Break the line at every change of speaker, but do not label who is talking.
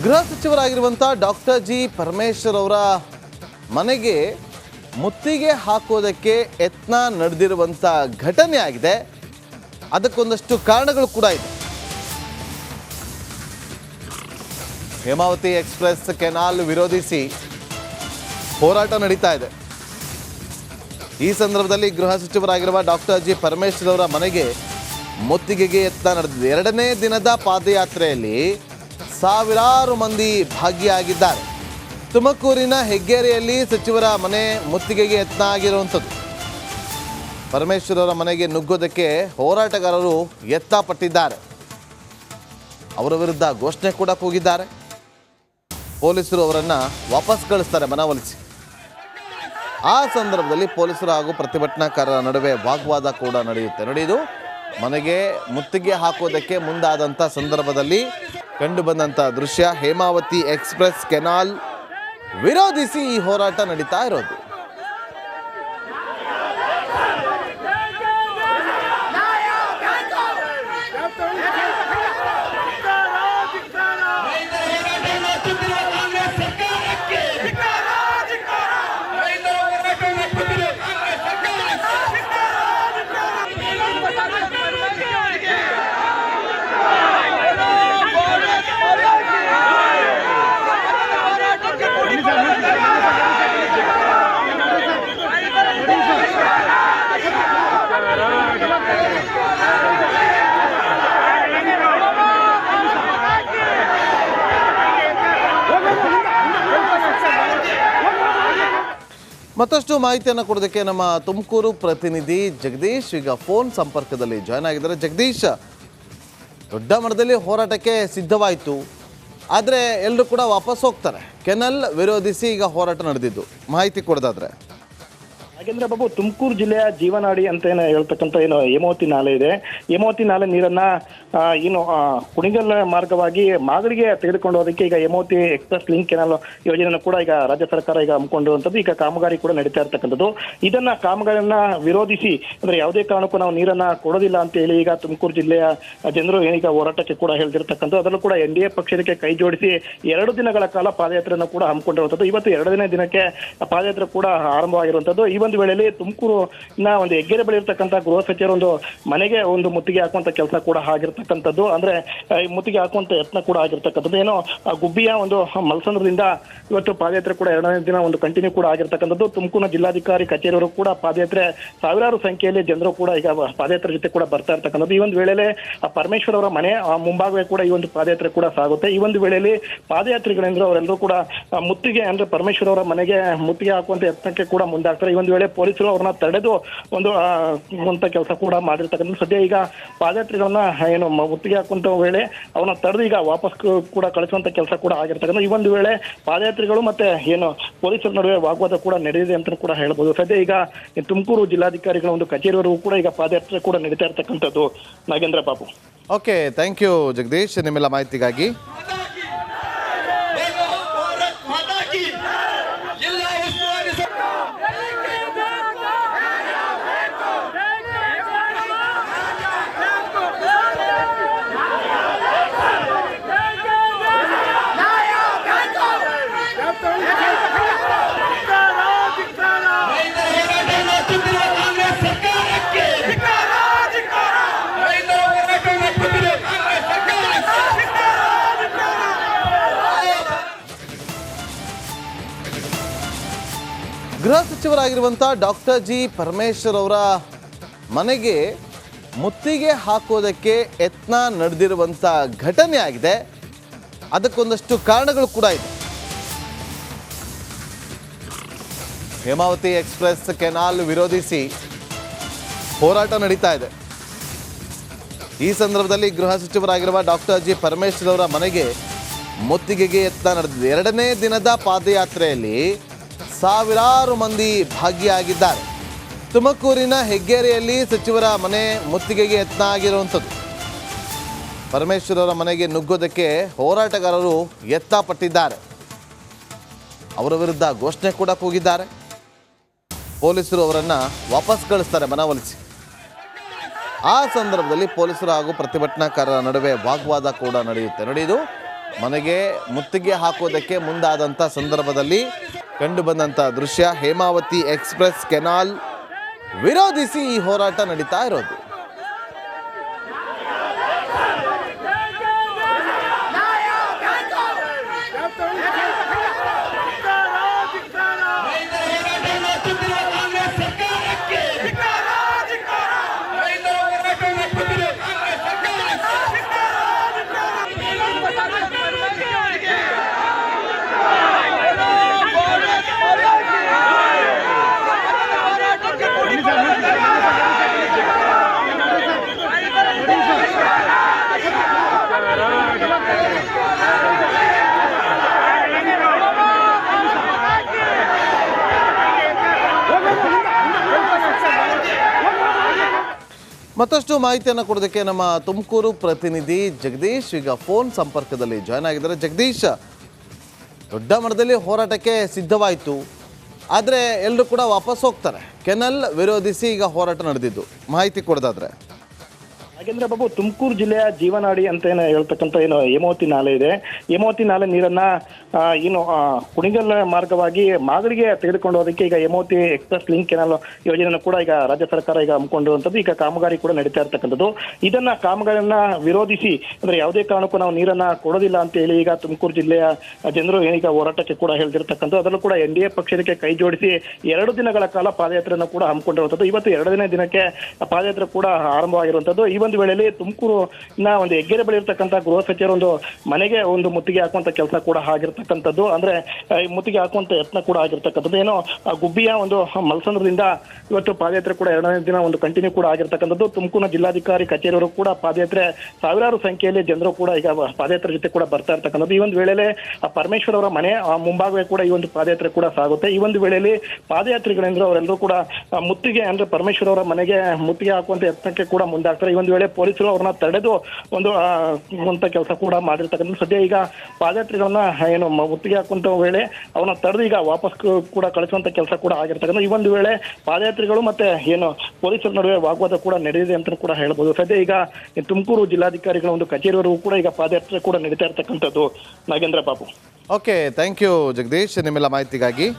ಗೃಹ ಸಚಿವರಾಗಿರುವಂಥ doctor G Parameshwar ಅವರ ಮನೆಗೆ ಮುತ್ತಿಗೆ ಹಾಕೋದಕ್ಕೆ ಯತ್ನ ನಡೆದಿರುವಂಥ ಘಟನೆ ಆಗಿದೆ. ಅದಕ್ಕೊಂದಷ್ಟು ಕಾರಣಗಳು ಕೂಡ ಇದೆ. ಹೇಮಾವತಿ ಎಕ್ಸ್‌ಪ್ರೆಸ್ ಕೆನಾಲ್ ವಿರೋಧಿಸಿ ಹೋರಾಟ ನಡೀತಾ ಇದೆ. ಈ ಸಂದರ್ಭದಲ್ಲಿ ಗೃಹ ಸಚಿವರಾಗಿರುವ ಡಾಕ್ಟರ್ ಜಿ ಪರಮೇಶ್ವರ್ ಅವರ ಮನೆಗೆ ಮುತ್ತಿಗೆಗೆ ಯತ್ನ ನಡೆದಿದೆ. ಎರಡನೇ ದಿನದ ಪಾದಯಾತ್ರೆಯಲ್ಲಿ ಸಾವಿರಾರು ಮಂದಿ ಭಾಗಿಯಾಗಿದ್ದಾರೆ. ತುಮಕೂರಿನ ಹೆಗ್ಗೇರಿಯಲ್ಲಿ ಸಚಿವರ ಮನೆ ಮುತ್ತಿಗೆಗೆ ಯತ್ನ ಆಗಿರುವಂಥದ್ದು. ಪರಮೇಶ್ವರ್ ಅವರ ಮನೆಗೆ ನುಗ್ಗೋದಕ್ಕೆ ಹೋರಾಟಗಾರರು ಯತ್ನ ಪಟ್ಟಿದ್ದಾರೆ. ಅವರ ವಿರುದ್ಧ ಘೋಷಣೆ ಕೂಡ ಕೂಗಿದ್ದಾರೆ. ಪೊಲೀಸರು ಅವರನ್ನು ವಾಪಸ್ ಕಳಿಸ್ತಾರೆ ಮನವೊಲಿಸಿ. ಆ ಸಂದರ್ಭದಲ್ಲಿ ಪೊಲೀಸರು ಹಾಗೂ ಪ್ರತಿಭಟನಾಕಾರರ ನಡುವೆ ವಾಗ್ವಾದ ಕೂಡ ನಡೆಯುವುದು ಮನೆಗೆ ಮುತ್ತಿಗೆ ಹಾಕೋದಕ್ಕೆ ಮುಂದಾದಂಥ ಸಂದರ್ಭದಲ್ಲಿ ಕಂಡು ಬಂದಂಥ ದೃಶ್ಯ. ಹೇಮಾವತಿ ಎಕ್ಸ್‌ಪ್ರೆಸ್ ಕೆನಾಲ್ ವಿರೋಧಿಸಿ ಈ ಹೋರಾಟ ನಡೀತಾ ಇರೋದು. ಮತ್ತಷ್ಟು ಮಾಹಿತಿಯನ್ನು ಕೊಡೋದಕ್ಕೆ ನಮ್ಮ ತುಮಕೂರು ಪ್ರತಿನಿಧಿ ಜಗದೀಶ್ ಈಗ ಫೋನ್ ಸಂಪರ್ಕದಲ್ಲಿ ಜಾಯ್ನ್ ಆಗಿದ್ದಾರೆ. ಜಗದೀಶ್, ದೊಡ್ಡ ಮಟ್ಟದಲ್ಲಿ ಹೋರಾಟಕ್ಕೆ ಸಿದ್ಧವಾಯಿತು, ಆದರೆ ಎಲ್ಲರೂ ಕೂಡ ವಾಪಸ್ ಹೋಗ್ತಾರೆ. ಕೆನಲ್ ವಿರೋಧಿಸಿ ಈಗ ಹೋರಾಟ ನಡೆದಿದ್ದು, ಮಾಹಿತಿ ಕೊಡೋದಾದ್ರೆ.
ಹಾಗೆಂದ್ರೆ ಬಾಬು, ತುಮಕೂರು ಜಿಲ್ಲೆಯ ಜೀವನಾಡಿ ಅಂತ ಹೇಳ್ತಕ್ಕಂಥ ಹೇಮಾವತಿ ನಾಲೆ ಇದೆ. ಹೇಮಾವತಿ ನಾಲೆ ನೀರನ್ನ ಕುಣಿಗಲ್ ಮಾರ್ಗವಾಗಿ ಮಾಗಡಿಗೆ ತೆಗೆದುಕೊಂಡು ಹೋದಕ್ಕೆ ಈಗ ಹೇಮಾವತಿ ಎಕ್ಸ್‌ಪ್ರೆಸ್ ಲಿಂಕ್ ಕೆನಾಲ್ ಯೋಜನೆಯನ್ನು ಕೂಡ ಈಗ ರಾಜ್ಯ ಸರ್ಕಾರ ಈಗ ಹಮ್ಮಿಕೊಂಡಿರುವಂಥದ್ದು. ಈಗ ಕಾಮಗಾರಿ ಕೂಡ ನಡೀತಾ ಇರ್ತಕ್ಕಂಥದ್ದು. ಇದನ್ನ ಕಾಮಗಾರಿಯನ್ನ ವಿರೋಧಿಸಿ ಅಂದ್ರೆ ಯಾವುದೇ ಕಾರಣಕ್ಕೂ ನಾವು ನೀರನ್ನ ಕೊಡೋದಿಲ್ಲ ಅಂತ ಹೇಳಿ ಈಗ ತುಮಕೂರು ಜಿಲ್ಲೆಯ ಜನರು ಏನೀಗ ಹೋರಾಟಕ್ಕೆ ಕೂಡ ಹೇಳ್ತಿರ್ತಕ್ಕಂಥದ್ದು. ಅದರಲ್ಲೂ ಕೂಡ NDA ಪಕ್ಷಕ್ಕೆ ಕೈ ಜೋಡಿಸಿ 2 ದಿನಗಳ ಕಾಲ ಪಾದಯಾತ್ರೆಯನ್ನು ಕೂಡ ಹಮ್ಮಿಕೊಂಡಿರುವಂಥದ್ದು. ಇವತ್ತು 2ನೇ ದಿನಕ್ಕೆ ಪಾದಯಾತ್ರೆ ಕೂಡ ಆರಂಭವಾಗಿರುವಂಥದ್ದು. ಈ ಒಂದು ವೇಳೆಯಲ್ಲಿ ತುಮಕೂರಿನ ಒಂದು ಹೆಗ್ಗೆರೆ ಬಳಿ ಇರ್ತಕ್ಕಂಥ ಗೃಹ ಸಚಿವರ ಒಂದು ಮನೆಗೆ ಒಂದು ಮುತ್ತಿಗೆ ಹಾಕುವಂತ ಕೆಲಸ ಕೂಡ ಆಗಿರ್ತಕ್ಕಂಥದ್ದು. ಅಂದ್ರೆ ಮುತ್ತಿಗೆ ಹಾಕುವಂತ ಯತ್ನ ಕೂಡ ಆಗಿರ್ತಕ್ಕಂಥದ್ದು. ಏನೋ ಗುಬ್ಬಿಯ ಒಂದು ಮಲ್ಸಂದ್ರದಿಂದ ಇವತ್ತು ಪಾದಯಾತ್ರೆ ಕೂಡ 2ನೇ ದಿನ ಒಂದು ಕಂಟಿನ್ಯೂ ಕೂಡ ಆಗಿರ್ತಕ್ಕಂಥದ್ದು. ತುಮಕೂರಿನ ಜಿಲ್ಲಾಧಿಕಾರಿ ಕಚೇರಿಯವರು ಕೂಡ ಪಾದಯಾತ್ರೆ ಸಾವಿರಾರು ಸಂಖ್ಯೆಯಲ್ಲಿ ಜನರು ಕೂಡ ಈಗ ಪಾದಯಾತ್ರೆ ಜೊತೆ ಕೂಡ ಬರ್ತಾ ಇರ್ತಕ್ಕಂಥದ್ದು. ಈ ಒಂದು ವೇಳೆಯಲ್ಲಿ ಪರಮೇಶ್ವರ್ ಅವರ ಮನೆ ಮುಂಭಾಗವೇ ಕೂಡ ಈ ಒಂದು ಪಾದಯಾತ್ರೆ ಕೂಡ ಸಾಗುತ್ತೆ. ಈ ಒಂದು ವೇಳೆಯಲ್ಲಿ ಪಾದಯಾತ್ರಿಗಳೆಂದ್ರೆ ಅವರೆಲ್ಲರೂ ಕೂಡ ಮುತ್ತಿಗೆ ಅಂದ್ರೆ ಪರಮೇಶ್ವರ್ ಅವರ ಮನೆಗೆ ಮುತ್ತಿಗೆ ಹಾಕುವಂತ ಯತ್ನಕ್ಕೆ ಕೂಡ ಮುಂದಾಗ್ತಾರೆ. ಈ ಒಂದು ವೇಳೆ ಪೊಲೀಸರು ಅವ್ರನ್ನ ತಡೆದು ಒಂದು ಕೆಲಸ ಕೂಡ ಮಾಡಿರ್ತಕ್ಕಂಥ. ಸದ್ಯ ಈಗ ಪಾದಯಾತ್ರಿಗಳನ್ನ ಮುತ್ತಿಗೆ ಹಾಕುವಂತ ವೇಳೆ ಅವ್ರನ್ನ ತಡೆದು ಈಗ ವಾಪಸ್ ಕೂಡ ಕಳಿಸುವಂತ ಕೆಲಸ ಕೂಡ ಆಗಿರ್ತಕ್ಕಂಥ. ಈ ಒಂದು ವೇಳೆ ಪಾದಯಾತ್ರಿಗಳು ಮತ್ತೆ ಪೊಲೀಸರ ನಡುವೆ ವಾಗ್ವಾದ ಕೂಡ ನಡೆದಿದೆ ಅಂತ ಕೂಡ ಹೇಳ್ಬೋದು. ಸದ್ಯ ಈಗ ತುಮಕೂರು ಜಿಲ್ಲಾಧಿಕಾರಿಗಳ ಒಂದು ಕಚೇರಿವರೆಗೂ ಕೂಡ ಈಗ ಪಾದಯಾತ್ರೆ ಕೂಡ ನಡೀತಾ ಇರ್ತಕ್ಕಂಥದ್ದು. Nagendra Babu.
Okay, thank you Jagadish ನಿಮ್ಮೆಲ್ಲ ಮಾಹಿತಿಗಾಗಿ. ಗೃಹ ಸಚಿವರಾಗಿರುವಂಥ ಡಾಕ್ಟರ್ ಜಿ ಪರಮೇಶ್ವರ್ ಅವರ ಮನೆಗೆ ಮುತ್ತಿಗೆ ಹಾಕೋದಕ್ಕೆ ಯತ್ನ ನಡೆದಿರುವಂಥ ಘಟನೆ ಆಗಿದೆ. ಅದಕ್ಕೊಂದಷ್ಟು ಕಾರಣಗಳು ಕೂಡ ಇದೆ. ಹೇಮಾವತಿ ಎಕ್ಸ್‌ಪ್ರೆಸ್ ಕೆನಾಲ್ ವಿರೋಧಿಸಿ ಹೋರಾಟ ನಡೀತಾ ಇದೆ. ಈ ಸಂದರ್ಭದಲ್ಲಿ ಗೃಹ ಸಚಿವರಾಗಿರುವ ಡಾಕ್ಟರ್ ಜಿ ಪರಮೇಶ್ವರ್ ಅವರ ಮನೆಗೆ ಮುತ್ತಿಗೆಗೆ ಯತ್ನ ನಡೆದಿದೆ. ಎರಡನೇ ದಿನದ ಪಾದಯಾತ್ರೆಯಲ್ಲಿ ಸಾವಿರಾರು ಮಂದಿ ಭಾಗಿಯಾಗಿದ್ದಾರೆ. ತುಮಕೂರಿನ ಹೆಗ್ಗೇರಿಯಲ್ಲಿ ಸಚಿವರ ಮನೆ ಮುತ್ತಿಗೆಗೆ ಯತ್ನ ಆಗಿರುವಂಥದ್ದು. ಪರಮೇಶ್ವರ್ ಅವರ ಮನೆಗೆ ನುಗ್ಗೋದಕ್ಕೆ ಹೋರಾಟಗಾರರು ಯತ್ನ ಪಟ್ಟಿದ್ದಾರೆ. ಅವರ ವಿರುದ್ಧ ಘೋಷಣೆ ಕೂಡ ಕೂಗಿದ್ದಾರೆ. ಪೊಲೀಸರು ಅವರನ್ನು ವಾಪಸ್ ಕಳಿಸ್ತಾರೆ ಮನವೊಲಿಸಿ. ಆ ಸಂದರ್ಭದಲ್ಲಿ ಪೊಲೀಸರು ಹಾಗೂ ಪ್ರತಿಭಟನಾಕಾರರ ನಡುವೆ ವಾಗ್ವಾದ ಕೂಡ ನಡೆಯುವುದು ಮನೆಗೆ ಮುತ್ತಿಗೆ ಹಾಕೋದಕ್ಕೆ ಮುಂದಾದಂಥ ಸಂದರ್ಭದಲ್ಲಿ ಕಂಡು ಬಂದಂಥ ದೃಶ್ಯ. ಹೇಮಾವತಿ ಎಕ್ಸ್ಪ್ರೆಸ್ ಕೆನಾಲ್ ವಿರೋಧಿಸಿ ಈ ಹೋರಾಟ ನಡೀತಾ ಇರೋದು. ಮತ್ತಷ್ಟು ಮಾಹಿತಿಯನ್ನು ಕೊಡೋದಕ್ಕೆ ನಮ್ಮ ತುಮಕೂರು ಪ್ರತಿನಿಧಿ ಜಗದೀಶ್ ಈಗ ಫೋನ್ ಸಂಪರ್ಕದಲ್ಲಿ ಜಾಯ್ನ್ ಆಗಿದ್ದಾರೆ. ಜಗದೀಶ್, ದೊಡ್ಡ ಮಟ್ಟದಲ್ಲಿ ಹೋರಾಟಕ್ಕೆ ಸಿದ್ಧವಾಯಿತು, ಆದರೆ ಎಲ್ಲರೂ ಕೂಡ ವಾಪಸ್ ಹೋಗ್ತಾರೆ. ಕೆನಲ್ ವಿರೋಧಿಸಿ ಈಗ ಹೋರಾಟ ನಡೆದಿದ್ದು, ಮಾಹಿತಿ ಕೊಡೋದಾದ್ರೆ.
ನಾಗೇಂದ್ರ ಬಾಬು, ತುಮಕೂರು ಜಿಲ್ಲೆಯ ಜೀವನಾಡಿ ಅಂತ ಹೇಳ್ತಕ್ಕಂಥ ಹೇಮಾವತಿ ನಾಲೆ ಇದೆ. ಹೇಮಾವತಿ ನಾಲೆ ನೀರನ್ನ ಕುಣಿಗಲ್ ಮಾರ್ಗವಾಗಿ ಮಾಗಡಿಗೆ ತೆಗೆದುಕೊಂಡು ಹೋದಕ್ಕೆ ಈಗ ಹೇಮಾವತಿ ಎಕ್ಸ್ಪ್ರೆಸ್ ಲಿಂಕ್ ಕೆನಾಲ್ ಯೋಜನೆಯನ್ನು ಕೂಡ ಈಗ ರಾಜ್ಯ ಸರ್ಕಾರ ಈಗ ಹಮ್ಮಿಕೊಂಡಿರುವಂಥದ್ದು. ಈಗ ಕಾಮಗಾರಿ ಕೂಡ ನಡೀತಾ ಇರ್ತಕ್ಕಂಥದ್ದು. ಇದನ್ನ ಕಾಮಗಾರಿಯನ್ನ ವಿರೋಧಿಸಿ ಅಂದ್ರೆ ಯಾವುದೇ ಕಾರಣಕ್ಕೂ ನಾವು ನೀರನ್ನ ಕೊಡೋದಿಲ್ಲ ಅಂತ ಹೇಳಿ ಈಗ ತುಮಕೂರು ಜಿಲ್ಲೆಯ ಜನರು ಏನೀಗ ಹೋರಾಟಕ್ಕೆ ಕೂಡ ಹೇಳ್ತಿರ್ತಕ್ಕಂಥದ್ದು. ಅದರಲ್ಲೂ ಕೂಡ NDA ಪಕ್ಷಕ್ಕೆ ಕೈ ಜೋಡಿಸಿ 2 ದಿನಗಳ ಕಾಲ ಪಾದಯಾತ್ರೆಯನ್ನು ಕೂಡ ಹಮ್ಮಿಕೊಂಡಿರುವಂಥದ್ದು. ಇವತ್ತು 2ನೇ ದಿನಕ್ಕೆ ಪಾದಯಾತ್ರೆ ಕೂಡ ಆರಂಭವಾಗಿರುವಂಥದ್ದು. ಈ ಒಂದು ವೇಳೆಯಲ್ಲಿ ತುಮಕೂರಿನ ಒಂದು ಹೆಗ್ಗೆರೆ ಬಳಿ ಇರ್ತಕ್ಕಂಥ ಗೃಹ ಸಚಿವರು ಒಂದು ಮನೆಗೆ ಒಂದು ಮುತ್ತಿಗೆ ಹಾಕುವಂತ ಕೆಲಸ ಕೂಡ ಆಗಿರ್ತಕ್ಕಂಥದ್ದು. ಅಂದ್ರೆ ಮುತ್ತಿಗೆ ಹಾಕುವಂತ ಯತ್ನ ಕೂಡ ಆಗಿರ್ತಕ್ಕಂಥದ್ದು. ಏನೋ ಗುಬ್ಬಿಯ ಒಂದು ಮಲ್ಸಂದ್ರದಿಂದ ಇವತ್ತು ಪಾದಯಾತ್ರೆ ಕೂಡ 2ನೇ ದಿನ ಒಂದು ಕಂಟಿನ್ಯೂ ಕೂಡ ಆಗಿರ್ತಕ್ಕಂಥದ್ದು. ತುಮಕೂರಿನ ಜಿಲ್ಲಾಧಿಕಾರಿ ಕಚೇರಿಯವರು ಕೂಡ ಪಾದಯಾತ್ರೆ ಸಾವಿರಾರು ಸಂಖ್ಯೆಯಲ್ಲಿ ಜನರು ಕೂಡ ಈಗ ಪಾದಯಾತ್ರೆ ಜೊತೆ ಕೂಡ ಬರ್ತಾ ಇರ್ತಕ್ಕಂಥದ್ದು. ಈ ಒಂದು ವೇಳೆಯಲ್ಲಿ ಪರಮೇಶ್ವರ್ ಅವರ ಮನೆ ಮುಂಭಾಗವೇ ಕೂಡ ಈ ಒಂದು ಪಾದಯಾತ್ರೆ ಕೂಡ ಸಾಗುತ್ತೆ. ಈ ಒಂದು ವೇಳೆಯಲ್ಲಿ ಪಾದಯಾತ್ರಿಗಳಿಂದ ಅವರೆಲ್ಲರೂ ಕೂಡ ಮುತ್ತಿಗೆ ಅಂದ್ರೆ ಪರಮೇಶ್ವರ್ ಅವರ ಮನೆಗೆ ಮುತ್ತಿಗೆ ಹಾಕುವಂತ ಯತ್ನಕ್ಕೆ ಕೂಡ ಮುಂದಾಗ್ತಾರೆ. ಈ ಒಂದು ವೇಳೆ ಪೊಲೀಸರು ಅವ್ರನ್ನ ತಡೆದು ಒಂದು ಕೆಲಸ ಕೂಡ ಮಾಡಿರ್ತಕ್ಕಂಥ. ಸದ್ಯ ಈಗ ಪಾದಯಾತ್ರಿಗಳನ್ನ ಮುತ್ತಿಗೆ ಹಾಕುವಂತ ವೇಳೆ ಅವ್ರನ್ನ ತಡೆದು ಈಗ ವಾಪಸ್ ಕೂಡ ಕಳಿಸುವಂತ ಕೆಲಸ ಕೂಡ ಆಗಿರ್ತಕ್ಕಂಥ. ಈ ಒಂದು ವೇಳೆ ಪಾದಯಾತ್ರಿಗಳು ಮತ್ತೆ ಪೊಲೀಸರ ನಡುವೆ ವಾಗ್ವಾದ ಕೂಡ ನಡೆದಿದೆ ಅಂತ ಕೂಡ ಹೇಳ್ಬೋದು. ಸದ್ಯ ಈಗ ತುಮಕೂರು ಜಿಲ್ಲಾಧಿಕಾರಿಗಳ ಒಂದು ಕಚೇರಿವರೆಗೂ ಕೂಡ ಈಗ ಪಾದಯಾತ್ರೆ ಕೂಡ ನಡೀತಾ ಇರ್ತಕ್ಕಂಥದ್ದು. Nagendra Babu.
Okay, thank you Jagadish ನಿಮ್ಮೆಲ್ಲ ಮಾಹಿತಿಗಾಗಿ.